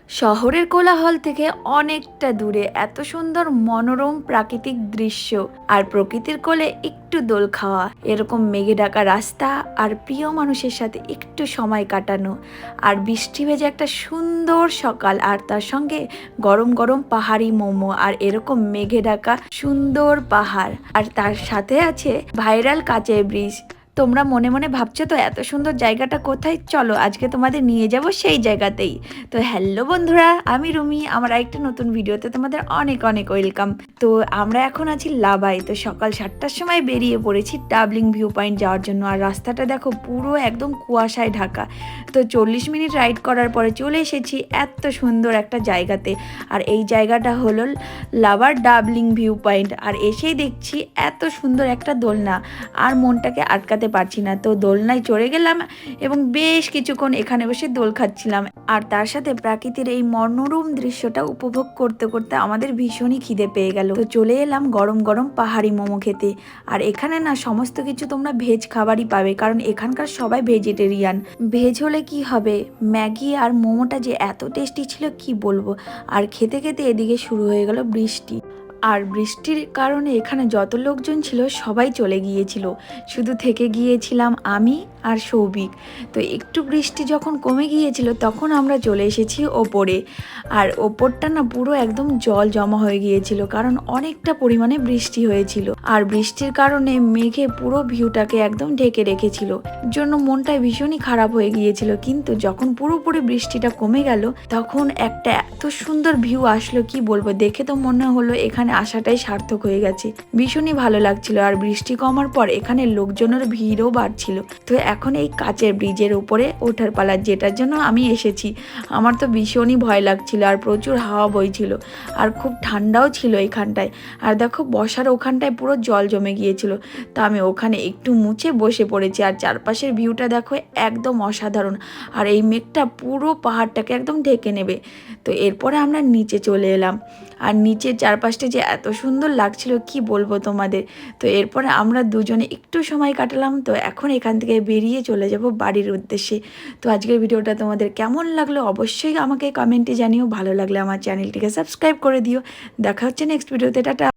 শহরের কোলাহল থেকে অনেকটা দূরে এত সুন্দর মনোরম প্রাকৃতিক দৃশ্য আর প্রকৃতির কোলে একটু দোল খাওয়া, এরকম মেঘে ঢাকা রাস্তা আর প্রিয় মানুষের সাথে একটু সময় কাটানো, আর বৃষ্টি ভেজে একটা সুন্দর সকাল, আর তার সঙ্গে গরম গরম পাহাড়ি মোমো, আর এরকম মেঘে ঢাকা সুন্দর পাহাড়, আর তার সাথে আছে ভাইরাল কাচের ব্রিজ। তোমরা মনে মনে ভাবছো তো এত সুন্দর জায়গাটা কোথায়, চলো আজকে তোমাদের নিয়ে যাব সেই জায়গাতেই। তো হ্যালো বন্ধুরা, আমি রুমি, আমার আরেকটা নতুন ভিডিওতে তোমাদের অনেক অনেক ওয়েলকাম। তো আমরা এখন আছি লাবাই। তো সকাল 7টার সময় বেরিয়ে পড়েছি ডাবলিং ভিউ পয়েন্ট যাওয়ার জন্য। আর রাস্তাটা দেখো পুরো একদম কুয়াশায় ঢাকা। তো 40 মিনিট রাইড করার পরে চলে এসেছি এত সুন্দর একটা জায়গাতে। আর এই জায়গাটা হলো লাবার ডাবলিং ভিউ পয়েন্ট। আর এসেই দেখছি এত সুন্দর একটা দোলনা, আর মনটাকে আটকাতে পারছি না। তো দোলনায় চড়ে গেলাম এবং বেশ কিছুক্ষণ এখানে বসে দোল খাচ্ছিলাম, আর তার সাথে প্রাকৃতির এই মনোরম দৃশ্যটা উপভোগ করতে করতে আমাদের ভীষণই খিদে পেয়ে গেল। তো চলে এলাম গরম গরম পাহাড়ি মোমো খেতে। আর এখানে না সমস্ত কিছু তোমরা ভেজ খাবারই পাবে, কারণ এখানকার সবাই ভেজিটেরিয়ান। ভেজ হলে কি হবে, ম্যাগি আর মোমোটা যে এত টেস্টি ছিল কি বলবো। আর খেতে খেতে এদিকে শুরু হয়ে গেল বৃষ্টি। আর বৃষ্টির কারণে এখানে যত লোকজন ছিল সবাই চলে গিয়েছিল, শুধু থেকে গিয়েছিলাম আমি আর সৌভিক। তো একটু বৃষ্টি যখন কমে গিয়েছিল তখন আমরা চলে এসেছি ওপরে। আর ওপরটা না পুরো একদম জল জমা হয়ে গিয়েছিল, কারণ অনেকটা পরিমাণে বৃষ্টি হয়েছিল। আর বৃষ্টির কারণে মেঘে পুরো ভিউটাকে একদম ঢেকে রেখেছিল, জন্য মনটা ভীষণই খারাপ হয়ে গিয়েছিল। কিন্তু যখন পুরোপুরি বৃষ্টিটা কমে গেল তখন একটা এত সুন্দর ভিউ আসলো কি বলবো, দেখে তো মনে হলো এখানে আসাটাই সার্থক হয়ে গেছে। ভীষণই ভালো লাগছিল। আর বৃষ্টি কমার পর এখানে লোকজনের ভিড়ও বাড়ছিল। তো এখন এই কাচের ব্রিজের উপরে ওঠার পালা, যেটার জন্য আমি এসেছি। আমার তো ভীষণই ভয় লাগছিল, আর প্রচুর হাওয়া বইছিল, আর খুব ঠান্ডাও ছিল এখানটায়। আর দেখো বসার ওখানটায় পুরো জল জমে গিয়েছিল। তো আমি ওখানে একটু মুছে বসে পড়েছি। আর চারপাশের ভিউটা দেখো একদম অসাধারণ। আর এই মেঘটা পুরো পাহাড়টাকে একদম ঢেকে নেবে। তো এরপরে আমরা নিচে চলে এলাম। আর নিচের চারপাশটা যে এত সুন্দর লাগছিল কি বলবো তোমাদের। তো এরপরে আমরা দুজনে একটু সময় কাটালাম। তো এখন এখান থেকে বেরিয়ে চলে যাব বাড়ির উদ্দেশ্যে। তো আজকের ভিডিওটা তোমাদের কেমন লাগলো অবশ্যই আমাকে কমেন্টে জানিও। ভালো লাগলে আমার চ্যানেলটিকে সাবস্ক্রাইব করে দিও। দেখা হচ্ছে নেক্সট ভিডিওতে। টাটা।